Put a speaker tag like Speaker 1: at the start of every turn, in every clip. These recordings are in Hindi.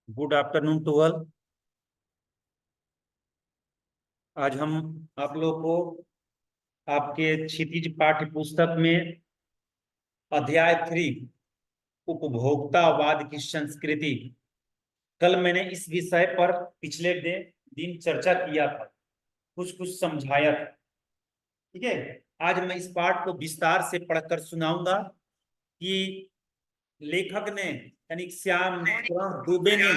Speaker 1: Good afternoon to all. आज हम आप लोग को आपके क्षितिज पाठ्य पुस्तक में अध्याय 3 उपभोक्तावाद की संस्कृति, कल मैंने इस विषय पर पिछले दिन चर्चा किया था, कुछ कुछ समझाया था। ठीक है, आज मैं इस पाठ को विस्तार से पढ़कर सुनाऊंगा कि लेखक ने यानी श्याम दुबे ने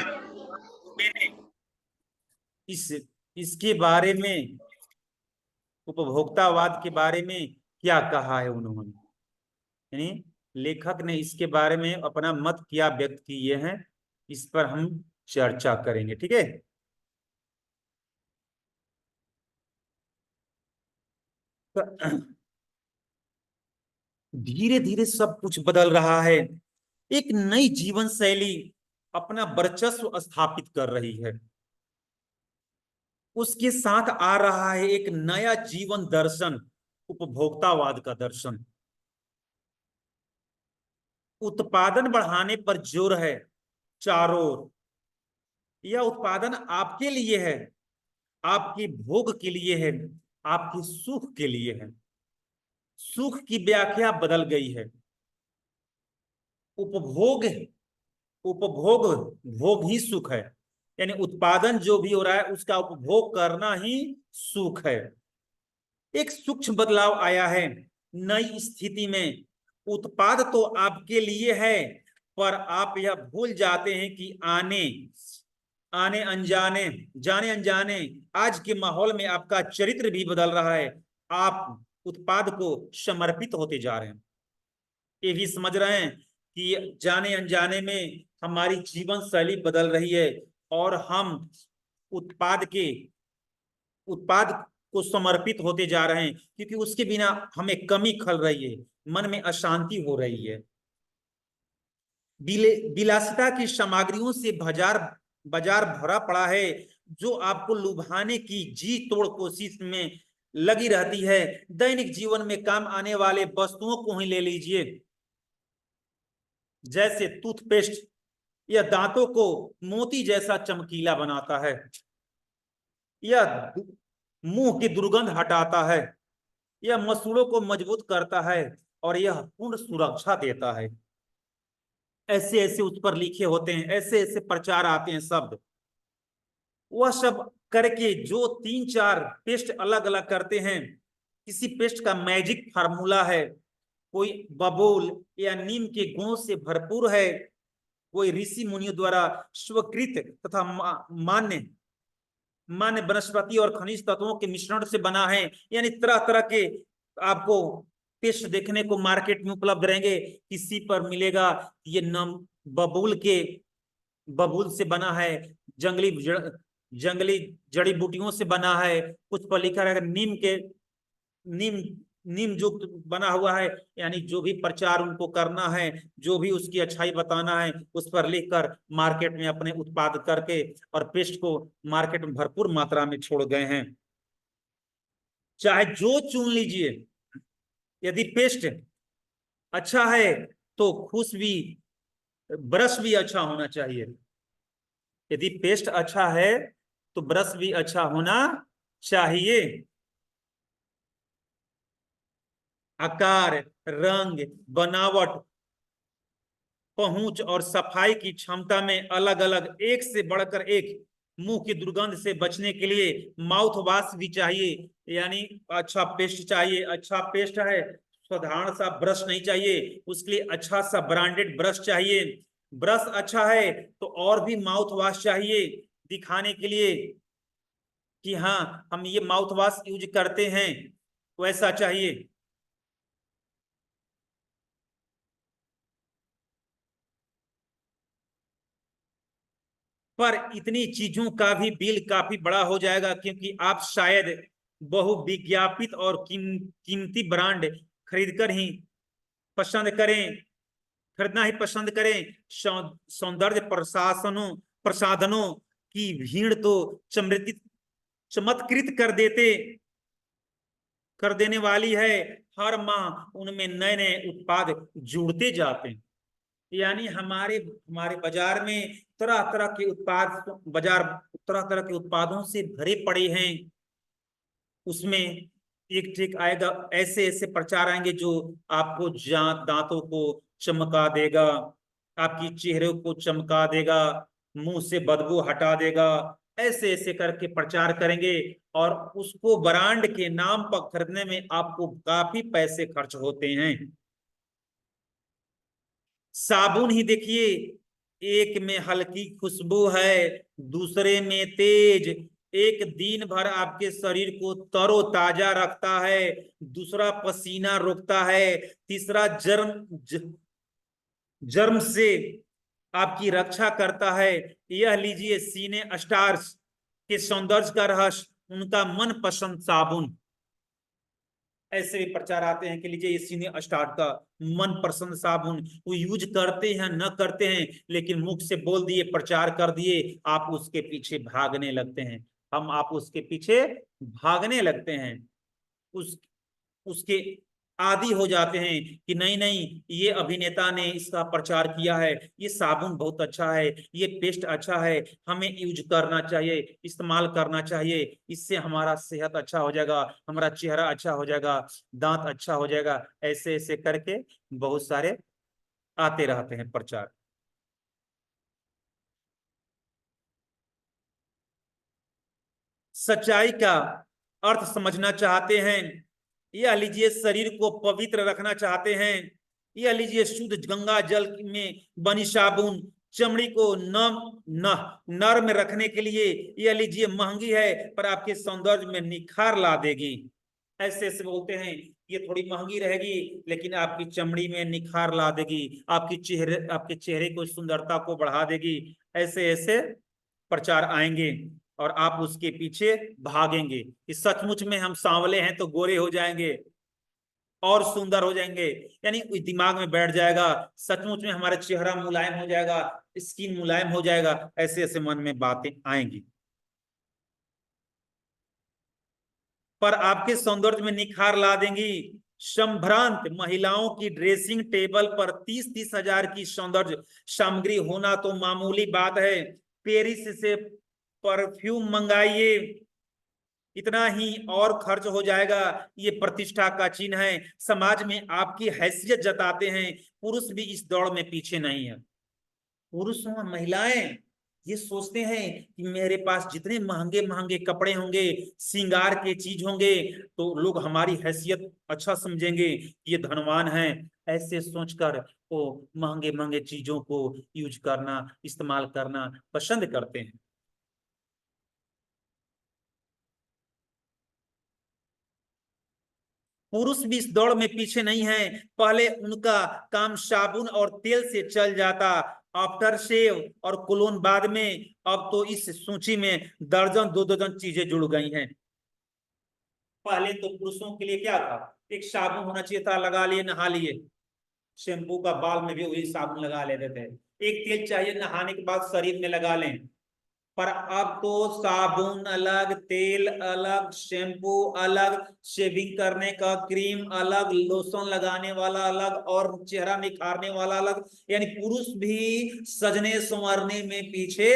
Speaker 1: इस इसके बारे में, उपभोक्तावाद के बारे में क्या कहा है उन्होंने। यानी लेखक ने इसके बारे में अपना मत क्या व्यक्त किए हैं, इस पर हम चर्चा करेंगे। ठीक है, धीरे धीरे सब कुछ बदल रहा है। एक नई जीवन शैली अपना वर्चस्व स्थापित कर रही है। उसके साथ आ रहा है एक नया जीवन दर्शन, उपभोक्तावाद का दर्शन। उत्पादन बढ़ाने पर जोर है चारों ओर। यह उत्पादन आपके लिए है, आपके भोग के लिए है, आपके सुख के लिए है। सुख की व्याख्या बदल गई है। उपभोग, उपभोग, भोग ही सुख है। यानी उत्पादन जो भी हो रहा है उसका उपभोग करना ही सुख है। एक सूक्ष्म बदलाव आया है। नई स्थिति में उत्पाद तो आपके लिए है, पर आप यह भूल जाते हैं कि आने आने अनजाने, जाने अनजाने आज के माहौल में आपका चरित्र भी बदल रहा है। आप उत्पाद को समर्पित होते जा रहे हैं। ये भी समझ रहे हैं कि जाने अनजाने में हमारी जीवन शैली बदल रही है और हम उत्पाद के उत्पाद को समर्पित होते जा रहे हैं, क्योंकि उसके बिना हमें कमी खल रही है, मन में अशांति हो रही है। विलासिता की सामग्रियों से बाजार बाजार भरा पड़ा है, जो आपको लुभाने की जी तोड़ कोशिश में लगी रहती है। दैनिक जीवन में काम आने वाले वस्तुओं को ही ले लीजिए, जैसे टूथपेस्ट। यह दांतों को मोती जैसा चमकीला बनाता है, यह मुंह की दुर्गंध हटाता है, यह मसूड़ों को मजबूत करता है और यह पूर्ण सुरक्षा देता है। ऐसे ऐसे उस पर लिखे होते हैं, ऐसे ऐसे प्रचार आते हैं शब्द। वह सब करके जो तीन चार पेस्ट अलग अलग करते हैं, किसी पेस्ट का मैजिक फार्मूला है, कोई बबूल या नीम के गुणों से भरपूर है, कोई ऋषि मुनियों द्वारा स्वीकृत तथा मान्य मान्य वनस्पति और खनिज तत्वों के मिश्रण से बना है। यानी तरह तरह के आपको पेस्ट देखने को मार्केट में उपलब्ध रहेंगे। किसी पर मिलेगा ये नम बबूल के बबूल से बना है, जंगली जड़ी बूटियों से बना है, कुछ पर लिखा रहेगा नीम नीम जो बना हुआ है। यानी जो भी प्रचार उनको करना है, जो भी उसकी अच्छाई बताना है, उस पर लिखकर मार्केट में अपने उत्पाद करके और पेस्ट को मार्केट में भरपूर मात्रा में छोड़ गए हैं। चाहे जो चुन लीजिए, यदि पेस्ट अच्छा है तो खुश भी, ब्रश भी अच्छा होना चाहिए। यदि पेस्ट अच्छा है तो ब्रश भी अच्छा होना चाहिए। आकार, रंग, बनावट, पहुंच और सफाई की क्षमता में अलग अलग एक से बढ़कर एक। मुंह की दुर्गंध से बचने के लिए माउथ वॉश भी चाहिए। यानी अच्छा पेस्ट चाहिए। अच्छा पेस्ट है, साधारण सा ब्रश नहीं चाहिए, उसके लिए अच्छा सा ब्रांडेड ब्रश चाहिए। ब्रश अच्छा है तो और भी माउथ वॉश चाहिए, दिखाने के लिए कि हाँ हम ये माउथ वॉश यूज करते हैं, वैसा चाहिए। पर इतनी चीजों का भी बिल काफी बड़ा हो जाएगा, क्योंकि आप शायद बहुविज्ञापित और कीमती ब्रांड खरीदकर ही पसंद करें, खरीदना ही पसंद करें। सौंदर्य प्रसाधनों की भीड़ तो चमत्कृत कर देने वाली है। हर माह उनमें नए नए उत्पाद जुड़ते जाते हैं। यानी हमारे हमारे बाजार में तरह तरह के उत्पाद, बाजार तरह तरह के उत्पादों से भरे पड़े हैं। उसमें एक ठीक आएगा, ऐसे ऐसे प्रचार आएंगे जो आपको दांतों को चमका देगा, आपकी चेहरे को चमका देगा, मुंह से बदबू हटा देगा। ऐसे ऐसे करके प्रचार करेंगे और उसको ब्रांड के नाम पर खरीदने में आपको काफी पैसे खर्च होते हैं। साबुन ही देखिए, एक में हल्की खुशबू है, दूसरे में तेज। एक दिन भर आपके शरीर को तरोताजा रखता है, दूसरा पसीना रोकता है, तीसरा जर्म से आपकी रक्षा करता है। यह लीजिए सीने स्टार्स के सौंदर्य का रहस्य, उनका मनपसंद साबुन। ऐसे भी प्रचार आते हैं कि लीजिए ये सीने स्टार्ट का मन पसंद साबुन। वो यूज करते हैं न करते हैं, लेकिन मुख से बोल दिए, प्रचार कर दिए, आप उसके पीछे भागने लगते हैं। आप उसके पीछे भागने लगते हैं, उस उसके आदी हो जाते हैं कि नहीं नहीं, ये अभिनेता ने इसका प्रचार किया है, ये साबुन बहुत अच्छा है, ये पेस्ट अच्छा है, हमें यूज करना चाहिए, इस्तेमाल करना चाहिए, इससे हमारा सेहत अच्छा हो जाएगा, हमारा चेहरा अच्छा हो जाएगा, दांत अच्छा हो जाएगा। ऐसे ऐसे करके बहुत सारे आते रहते हैं प्रचार। सच्चाई का अर्थ समझना चाहते हैं, या लीजिए शरीर को पवित्र रखना चाहते हैं, या लीजिए शुद्ध गंगा जल में बनी साबुन चमड़ी को नर्म रखने के लिए, या लीजिए महंगी है पर आपके सौंदर्य में निखार ला देगी। ऐसे ऐसे बोलते हैं ये थोड़ी महंगी रहेगी लेकिन आपकी चमड़ी में निखार ला देगी, आपके चेहरे को सुंदरता को बढ़ा देगी। ऐसे ऐसे प्रचार आएंगे और आप उसके पीछे भागेंगे कि सचमुच में हम सांवले हैं तो गोरे हो जाएंगे और सुंदर हो जाएंगे, यानी दिमाग में बैठ जाएगा सचमुच में हमारा चेहरा मुलायम हो जाएगा, स्किन मुलायम हो जाएगा। ऐसे ऐसे मन में बातें आएंगी, पर आपके सौंदर्य में निखार ला देंगी। संभ्रांत महिलाओं की ड्रेसिंग टेबल पर 30-30 हजार की सौंदर्य सामग्री होना तो मामूली बात है। पेरिस से परफ्यूम मंगाइए, इतना ही और खर्च हो जाएगा। ये प्रतिष्ठा का चिन्ह है, समाज में आपकी हैसियत जताते हैं। पुरुष भी इस दौड़ में पीछे नहीं है। पुरुष और महिलाएं ये सोचते हैं कि मेरे पास जितने महंगे महंगे कपड़े होंगे, श्रृंगार के चीज होंगे, तो लोग हमारी हैसियत अच्छा समझेंगे, ये धनवान है। ऐसे सोचकर वो महंगे महंगे चीजों को यूज करना, इस्तेमाल करना पसंद करते हैं। पुरुष भी इस दौड़ में पीछे नहीं है। पहले उनका काम साबुन और तेल से चल जाता, आफ्टर शेव और कोलोन बाद में। अब तो इस सूची में दर्जन दो दर्जन चीजें जुड़ गई हैं। पहले तो पुरुषों के लिए क्या था, एक साबुन होना चाहिए था, लगा लिए नहा लिए, शैम्पू का बाल में भी वही साबुन लगा लेते थे। एक तेल चाहिए नहाने के बाद शरीर में लगा लें, पर अब तो साबुन अलग, तेल अलग, शैम्पू अलग, शेविंग करने का क्रीम अलग, लोशन लगाने वाला अलग और चेहरा निखारने वाला अलग। यानी पुरुष भी सजने संवरने में पीछे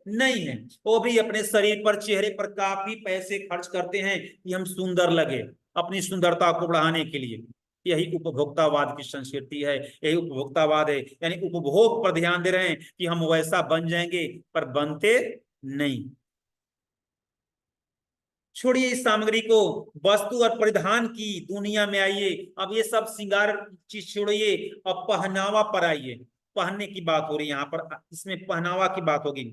Speaker 1: नहीं है, वो भी अपने शरीर पर, चेहरे पर काफी पैसे खर्च करते हैं कि हम सुंदर लगे, अपनी सुंदरता को बढ़ाने के लिए। यही उपभोक्तावाद की संस्कृति है, यही उपभोक्तावाद है, यानी उपभोग पर ध्यान दे रहे हैं कि हम वैसा बन जाएंगे, पर बनते नहीं। छोड़िए इस सामग्री को, वस्तु और परिधान की दुनिया में आइए। अब ये सब श्रृंगार चीज छोड़िए, अब पहनावा पर आइए। पहनने की बात हो रही है यहाँ पर, इसमें पहनावा की बात होगी।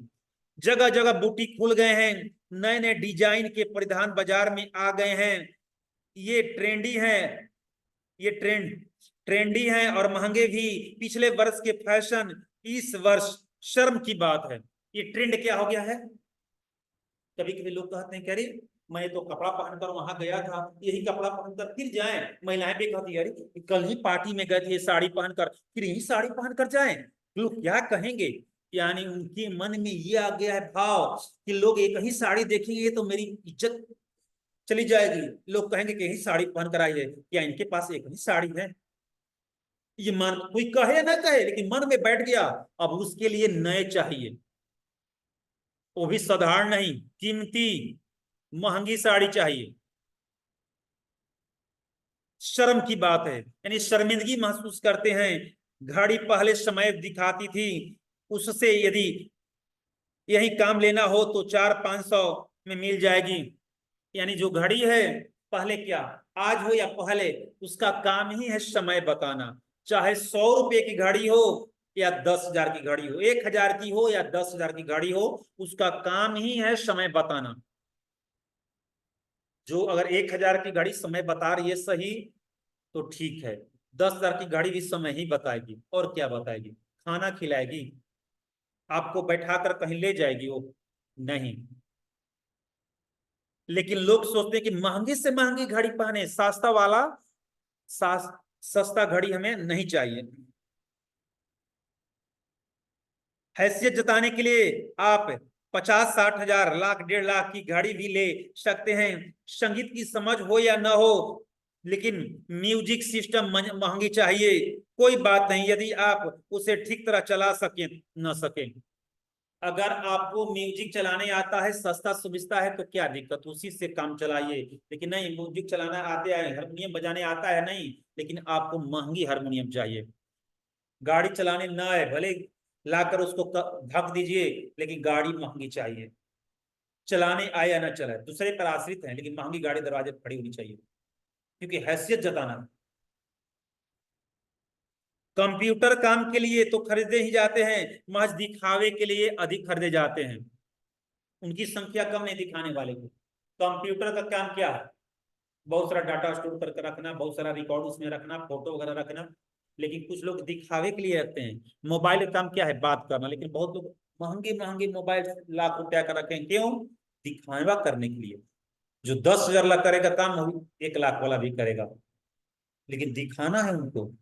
Speaker 1: जगह जगह बुटीक खुल गए हैं, नए नए डिजाइन के परिधान बाजार में आ गए हैं। ये ट्रेंडी है, ये ट्रेंडी है और महंगे भी। पिछले वर्ष के फैशन इस वर्ष शर्म की बात है। ये ट्रेंड क्या हो गया है, कभी कभी लोग कहते हैं कि अरे मैं तो कपड़ा पहनकर वहां गया था, यही कपड़ा पहनकर फिर जाएं। महिलाएं भी कहती है अरे कल ही पार्टी में गए थे साड़ी पहनकर, फिर यही साड़ी पहनकर जाएं, लोग क्या कहेंगे। यानी उनके मन में ये आ गया है भाव कि लोग एक ही साड़ी देखेंगे तो मेरी इज्जत चली जाएगी, लोग कहेंगे कि यही साड़ी पहनकर आई है, क्या इनके पास एक ही साड़ी है। ये मन, कोई कहे ना कहे, लेकिन मन में बैठ गया। अब उसके लिए नए चाहिए, वो भी साधारण नहीं, कीमती महंगी साड़ी चाहिए। शर्म की बात है, यानी शर्मिंदगी महसूस करते हैं। घड़ी पहले समय दिखाती थी, उससे यदि यही काम लेना हो तो 400-500 में मिल जाएगी। यानी जो घड़ी है, पहले क्या, आज हो या पहले, उसका काम ही है समय बताना। चाहे 100 रुपए की घड़ी हो या 10,000 की घड़ी हो, 1,000 की हो या 10,000 की घड़ी हो, उसका काम ही है समय बताना। जो अगर 1,000 की घड़ी समय बता रही है सही, तो ठीक है। 10,000 की घड़ी भी समय ही बताएगी, और क्या बताएगी? खाना खिलाएगी, आपको बैठाकर कहीं ले जाएगी वो? नहीं। लेकिन लोग सोचते हैं कि महंगी से महंगी घड़ी पहने, सस्ता वाला, सस्ता घड़ी हमें नहीं चाहिए। हैसियत जताने के लिए आप 50-60 हजार, लाख, 1.5 लाख की घड़ी भी ले सकते हैं। संगीत की समझ हो या ना हो, लेकिन म्यूजिक सिस्टम महंगी चाहिए। कोई बात नहीं यदि आप उसे ठीक तरह चला सके न सके। अगर आपको म्यूजिक चलाने आता है, सस्ता सुविस्ता है, तो क्या दिक्कत, उसी से काम चलाइए। लेकिन नहीं, म्यूजिक चलाना आते है, हारमोनियम बजाने आता है, नहीं, लेकिन आपको महंगी हारमोनियम चाहिए। गाड़ी चलाने ना है, भले लाकर उसको ढक दीजिए, लेकिन गाड़ी महंगी चाहिए। चलाने आए या ना चलाए, दूसरे पर आश्रित है, लेकिन महंगी गाड़ी दरवाजे पर खड़ी होनी चाहिए, क्योंकि हैसियत जताना है। कंप्यूटर काम के लिए तो खरीदे ही जाते हैं, महज दिखावे के लिए अधिक खरीदे जाते हैं। उनकी संख्या कम नहीं दिखाने वाले को। कंप्यूटर का काम क्या है? बहुत सारा डाटा स्टोर करके रखना, बहुत सारा रिकॉर्ड उसमें रखना, फोटो वगैरह रखना। लेकिन कुछ लोग दिखावे के लिए रखते हैं। मोबाइल का काम क्या है? बात करना। लेकिन बहुत लोग महंगे महंगे मोबाइल लाख रुपया का रखें, क्यों? दिखावा करने के लिए। जो 10,000 लाख करेगा काम, वो 1 लाख वाला भी करेगा, लेकिन दिखाना है उनको।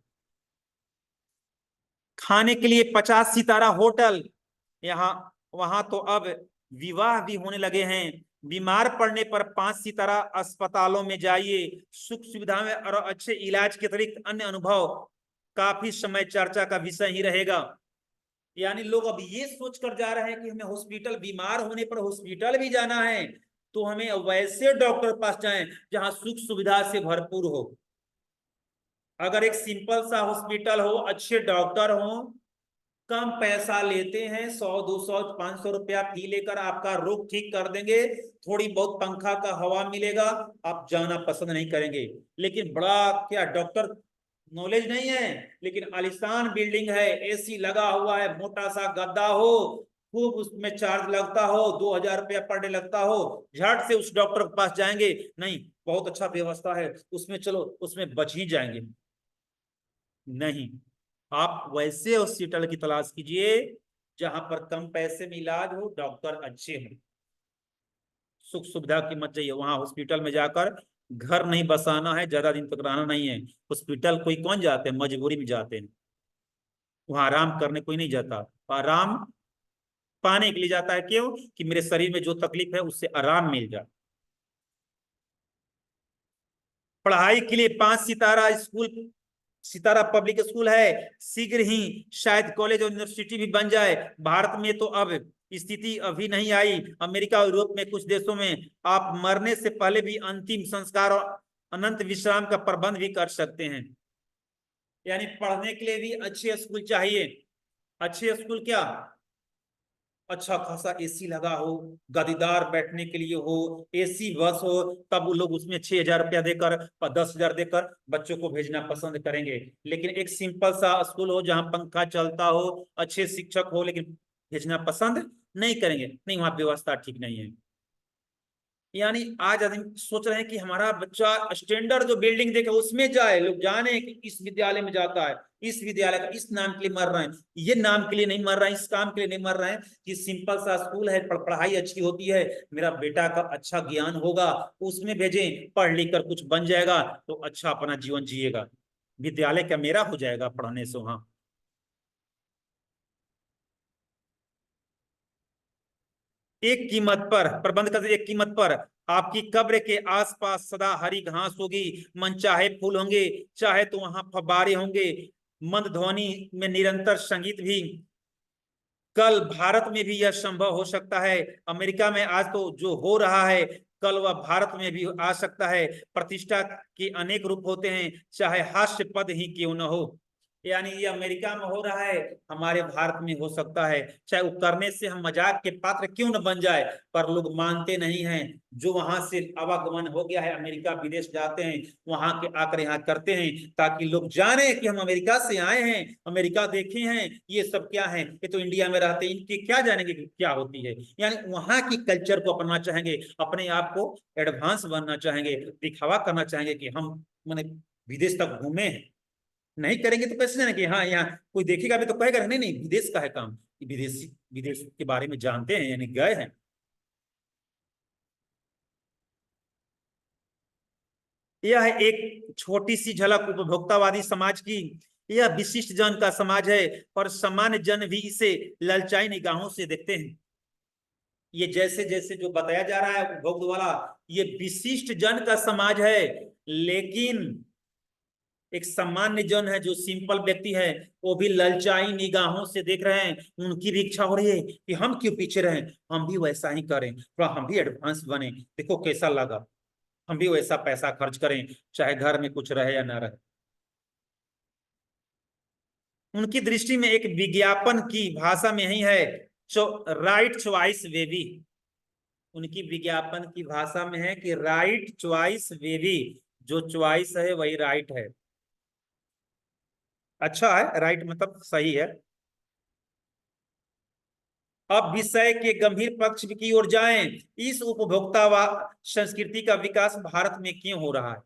Speaker 1: खाने के लिए 50 सितारा होटल, यहाँ वहां तो अब विवाह भी होने लगे हैं। बीमार पड़ने पर 5 सितारा अस्पतालों में जाइए। सुख सुविधा में और अच्छे इलाज के अतिरिक्त अन्य अनुभव काफी समय चर्चा का विषय ही रहेगा। यानी लोग अब ये सोच कर जा रहे हैं कि हमें हॉस्पिटल, बीमार होने पर हॉस्पिटल भी जाना है, तो हमें वैसे डॉक्टर पास जाएं जहां सुख सुविधा से भरपूर हो। अगर एक सिंपल सा हॉस्पिटल हो, अच्छे डॉक्टर हो, कम पैसा लेते हैं, 100, 200, 500 रुपया फी लेकर आपका रोग ठीक कर देंगे, थोड़ी बहुत पंखा का हवा मिलेगा, आप जाना पसंद नहीं करेंगे। लेकिन बड़ा क्या डॉक्टर, नॉलेज नहीं है, लेकिन आलिशान बिल्डिंग है, एसी लगा हुआ है, मोटा सा गद्दा हो, खूब उसमें चार्ज लगता हो, 2,000 रुपया पर डे लगता हो, झट से उस डॉक्टर के पास जाएंगे? नहीं, बहुत अच्छा व्यवस्था है उसमें, चलो उसमें बच ही जाएंगे। नहीं, आप वैसे हॉस्पिटल की तलाश कीजिए जहां पर कम पैसे में इलाज हो, डॉक्टर अच्छे हैं, सुख सुविधा की मत चाहिए। वहां हॉस्पिटल में जाकर घर नहीं बसाना है, ज्यादा दिन तक रहना नहीं है। हॉस्पिटल कोई कौन जाते हैं? मजबूरी में जाते हैं। वहां आराम करने कोई नहीं जाता, आराम पाने के लिए जाता है। क्यों? कि मेरे शरीर में जो तकलीफ है उससे आराम मिल जाए। पढ़ाई के लिए 5 सितारा स्कूल, सितारा पब्लिक स्कूल है, शीघ्र ही शायद कॉलेज और यूनिवर्सिटी भी बन जाए। भारत में तो अब स्थिति अभी नहीं आई। अमेरिका और यूरोप में कुछ देशों में आप मरने से पहले भी अंतिम संस्कार और अनंत विश्राम का प्रबंध भी कर सकते हैं। यानी पढ़ने के लिए भी अच्छे स्कूल चाहिए। अच्छे स्कूल क्या? अच्छा खासा एसी लगा हो, गदीदार बैठने के लिए हो, एसी बस हो, तब वो लोग उसमें 6,000 रुपया देकर और 10,000 देकर बच्चों को भेजना पसंद करेंगे। लेकिन एक सिंपल सा स्कूल हो जहां पंखा चलता हो, अच्छे शिक्षक हो, लेकिन भेजना पसंद नहीं करेंगे। नहीं, वहां व्यवस्था ठीक नहीं है। यानी आज आदमी सोच रहे हैं कि हमारा बच्चा स्टैंडर्ड जो बिल्डिंग देखे उसमें जाए, लोग जाने कि इस विद्यालय में जाता है, इस विद्यालय का इस नाम के लिए मर रहे हैं। ये नाम के लिए नहीं मर रहे हैं, इस काम के लिए नहीं मर रहे हैं कि सिंपल सा स्कूल है, पढ़ाई अच्छी होती है, मेरा बेटा का अच्छा ज्ञान होगा, उसमें भेजें, पढ़ लिख कर कुछ बन जाएगा तो अच्छा अपना जीवन जिएगा। विद्यालय क्या मेरा हो जाएगा पढ़ने से वहां? एक कीमत पर प्रबंध कर, एक कीमत पर आपकी कब्र के आसपास सदा हरी घास होगी, मन चाहे फूल होंगे, चाहे तो वहां फव्वारे होंगे, मंद ध्वनि में निरंतर संगीत भी। कल भारत में भी यह संभव हो सकता है। अमेरिका में आज तो जो हो रहा है, कल वह भारत में भी आ सकता है। प्रतिष्ठा के अनेक रूप होते हैं, चाहे हास्य पद ही क्यों न हो। यानी ये अमेरिका में हो रहा है, हमारे भारत में हो सकता है, चाहे वो करने से हम मजाक के पात्र क्यों न बन जाए, पर लोग मानते नहीं हैं। जो वहां से आवागमन हो गया है, अमेरिका विदेश जाते हैं, वहां के आकर यहाँ करते हैं, ताकि लोग जाने कि हम अमेरिका से आए हैं, अमेरिका देखे हैं, ये सब क्या है, ये तो इंडिया में रहते हैं, इनके क्या जानेंगे कि क्या होती है। यानी वहां की कल्चर को अपनाना चाहेंगे, अपने आप को एडवांस बनना चाहेंगे, दिखावा करना चाहेंगे कि हम मैंने विदेश तक घूमे हैं। नहीं करेंगे तो कैसे जाने कि हाँ यहाँ कोई देखेगा भी तो कहेगा नहीं नहीं विदेश का है काम, विदेशी विदेश के बारे में जानते हैं यानी गए हैं। यह एक छोटी सी झलक उपभोक्तावादी समाज की। यह विशिष्ट जन का समाज है, पर सामान्य जन भी इसे ललचाई निगाहों से देखते हैं। ये जैसे जैसे जो बताया जा रहा है उपभोग वाला, ये विशिष्ट जन का समाज है, लेकिन एक सामान्य जन है जो सिंपल व्यक्ति है, वो भी ललचाई निगाहों से देख रहे हैं। उनकी भी इच्छा हो रही है कि हम क्यों पीछे रहें, हम भी वैसा ही करें, थोड़ा हम भी एडवांस बने, देखो कैसा लगा, हम भी वैसा पैसा खर्च करें, चाहे घर में कुछ रहे या ना रहे। उनकी दृष्टि में एक विज्ञापन की भाषा में ही है, राइट चॉइस बेबी। उनकी विज्ञापन की भाषा में है कि राइट चॉइस बेबी, जो चॉइस है वही राइट है। अच्छा है, राइट मतलब सही है। अब विषय के गंभीर पक्ष की ओर जाएं। इस उपभोक्ता संस्कृति का विकास भारत में क्यों हो रहा है?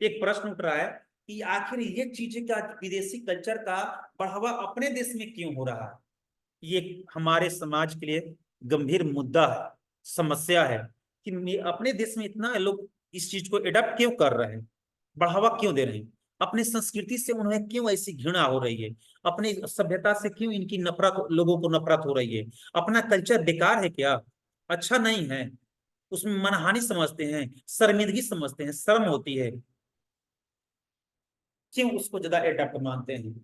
Speaker 1: एक प्रश्न उठ रहा है कि आखिर ये चीजें का विदेशी कल्चर का बढ़ावा अपने देश में क्यों हो रहा है। ये हमारे समाज के लिए गंभीर मुद्दा है, समस्या है कि अपने देश में इतना लोग इस चीज को एडप्ट क्यों कर रहे हैं, बढ़ावा क्यों दे रहे हैं, अपनी संस्कृति से उन्हें क्यों ऐसी घृणा हो रही है, अपनी सभ्यता से क्यों इनकी नफरत, लोगों को नफरत हो रही है। अपना कल्चर बेकार है क्या, अच्छा नहीं है, उसमें मनहानि समझते हैं, शर्मिंदगी समझते हैं, शर्म होती है, क्यों उसको ज्यादा एडप्ट मानते हैं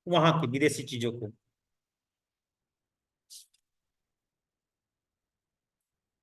Speaker 1: वहां की विदेशी चीजों को।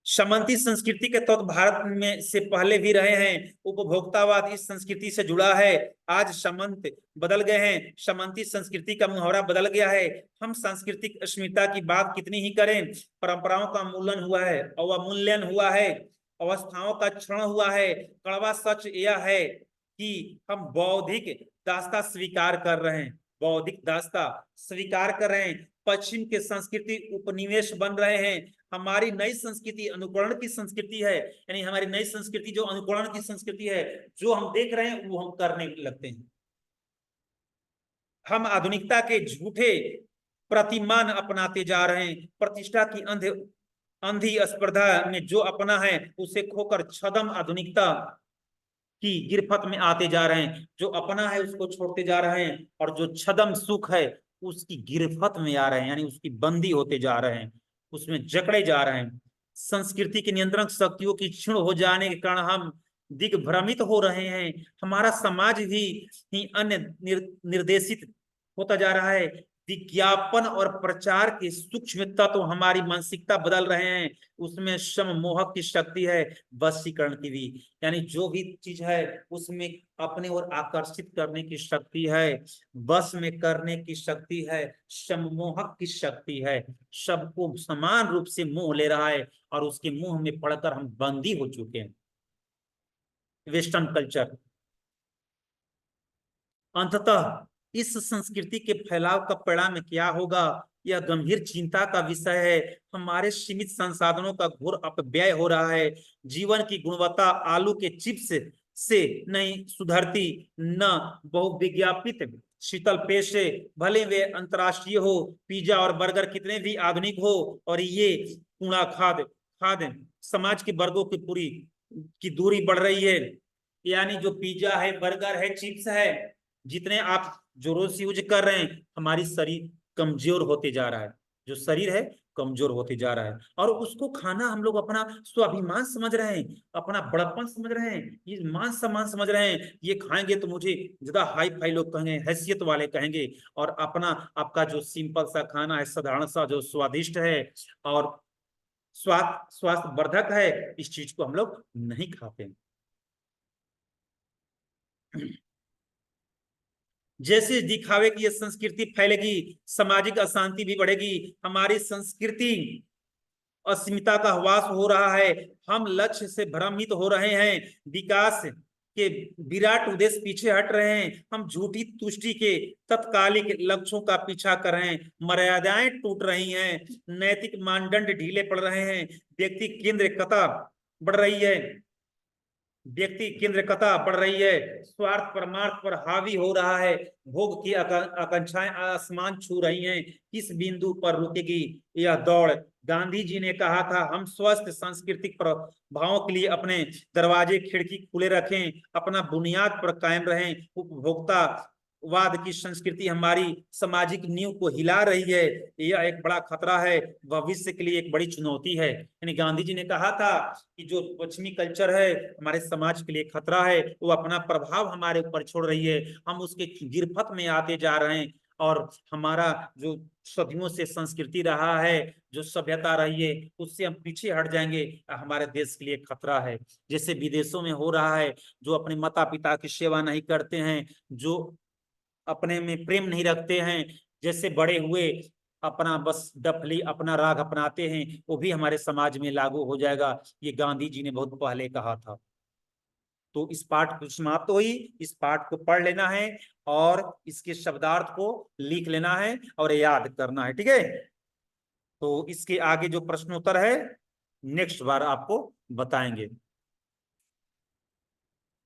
Speaker 1: सामंती संस्कृति के तत्व भारत में से पहले भी रहे हैं। उपभोक्तावाद इस संस्कृति से जुड़ा है। आज सामंत बदल गए हैं, सामंती संस्कृति का मुहावरा बदल गया है। हम सांस्कृतिक अस्मिता की बात कितनी ही करें, परंपराओं का मूल्यन हुआ है, अवमूल्यन हुआ है, अवस्थाओं का क्षरण हुआ है। कड़वा सच यह है कि हम बौद्धिक दास्ता स्वीकार कर रहे हैं, बौद्धिक दास्ता स्वीकार कर रहे हैं। पश्चिम के संस्कृति उपनिवेश बन रहे हैं। हमारी नई संस्कृति अनुकरण की संस्कृति है, यानी हमारी नई संस्कृति जो अनुकरण की संस्कृति है, जो हम देख रहे हैं वो हम करने लगते हैं। हम आधुनिकता के झूठे प्रतिमान अपनाते जा रहे हैं। प्रतिष्ठा की अंधी स्पर्धा में जो अपना है उसे खोकर छदम आधुनिकता की गिरफ्त में आते जा रहे हैं। जो अपना है उसको छोड़ते जा रहे हैं, और जो छदम सुख है उसकी गिरफ्त में आ रहे हैं, यानी उसकी बंदी होते जा रहे हैं, उसमें जकड़े जा रहे हैं। संस्कृति की नियंत्रण शक्तियों की क्षीण हो जाने के कारण हम दिग्भ्रमित हो रहे हैं। हमारा समाज भी ही अन्य निर्देशित होता जा रहा है। विज्ञापन और प्रचार के सूक्ष्म तत्व हमारी मानसिकता बदल रहे हैं। उसमें सम मोहक की शक्ति है, वशीकरण की भी, यानी जो भी चीज है उसमें अपने ओर आकर्षित करने की शक्ति है, बस में करने की शक्ति है, सम्मोहक की शक्ति है। सबको समान रूप से मोह ले रहा है, और उसके मुंह में पड़कर हम बंदी हो चुके हैं, वेस्टर्न कल्चर। अंततः इस संस्कृति के फैलाव का परिणाम क्या होगा, यह गंभीर चिंता का विषय है। हमारे सीमित संसाधनों का घोर अपव्यय हो रहा है। जीवन की गुणवत्ता आलू के चिप्स से नहीं सुधरती, न बहुविज्ञापित शीतल पेय से, भले वे अंतर्राष्ट्रीय हो। पिज्जा और बर्गर कितने भी आधुनिक हो, और ये कूड़ा खाद्य खाद्य समाज के वर्गों की पूरी की दूरी बढ़ रही है। यानी जो पिज्जा है, बर्गर है, चिप्स है, जितने आप जोरों से यूज कर रहे हैं, हमारी शरीर कमजोर होते जा रहा है। जो शरीर है कमजोर होते जा रहा है, और उसको खाना हम लोग अपना स्वाभिमान समझ रहे हैं, अपना बड़प्पन समझ रहे हैं, ये मान सम्मान समझ रहे हैं। ये खाएंगे तो मुझे ज्यादा हाई फाई लोग कहेंगे, हैसियत वाले कहेंगे, और अपना आपका जो सिंपल सा खाना है, साधारण सा जो स्वादिष्ट है और स्वास्थ्य वर्धक है, इस चीज को हम लोग नहीं खाते। जैसे दिखावे की ये संस्कृति फैलेगी, सामाजिक अशांति भी बढ़ेगी, हमारी संस्कृति अस्मिता का ह्रास हो रहा है, हम लक्ष्य से भ्रमित हो रहे हैं, विकास के विराट उद्देश्य पीछे हट रहे हैं, हम झूठी तुष्टि के तत्कालिक लक्ष्यों का पीछा कर रहे हैं, मर्यादाएं टूट रही हैं, नैतिक मानदंड ढीले पड़ रहे हैं, व्यक्ति केंद्रिकता बढ़ रही है, व्यक्ति केंद्रिकता बढ़ रही है, स्वार्थ परमार्थ पर हावी हो रहा है, भोग की आकांक्षाएं आसमान छू रही हैं, किस बिंदु पर रुकेगी यह दौड़? गांधी जी ने कहा था, हम स्वस्थ सांस्कृतिक प्रभावों के लिए अपने दरवाजे खिड़की खुले रखें, अपना बुनियाद पर कायम रहें। उपभोक्ता वाद की संस्कृति हमारी सामाजिक नींव को हिला रही है, यह एक बड़ा खतरा है, भविष्य के लिए एक बड़ी चुनौती है। यानी गांधी जी ने कहा था कि जो पश्चिमी कल्चर है हमारे समाज के लिए खतरा है, वो अपना प्रभाव हमारे ऊपर छोड़ रही है, हम उसके गिरफ्त में आते जा रहे हैं, और हमारा जो सदियों से संस्कृति रहा है, जो सभ्यता रही है, उससे हम पीछे हट जाएंगे, हमारे देश के लिए खतरा है। जैसे विदेशों में हो रहा है, जो अपने माता पिता की सेवा नहीं करते हैं, जो अपने में प्रेम नहीं रखते हैं, जैसे बड़े हुए अपना बस डफली अपना राग अपनाते हैं, वो भी हमारे समाज में लागू हो जाएगा, ये गांधी जी ने बहुत पहले कहा था। तो इस पाठ को समाप्त हुई, इस पाठ को पढ़ लेना है और इसके शब्दार्थ को लिख लेना है और याद करना है, ठीक है। तो इसके आगे जो प्रश्नोत्तर है नेक्स्ट बार आपको बताएंगे।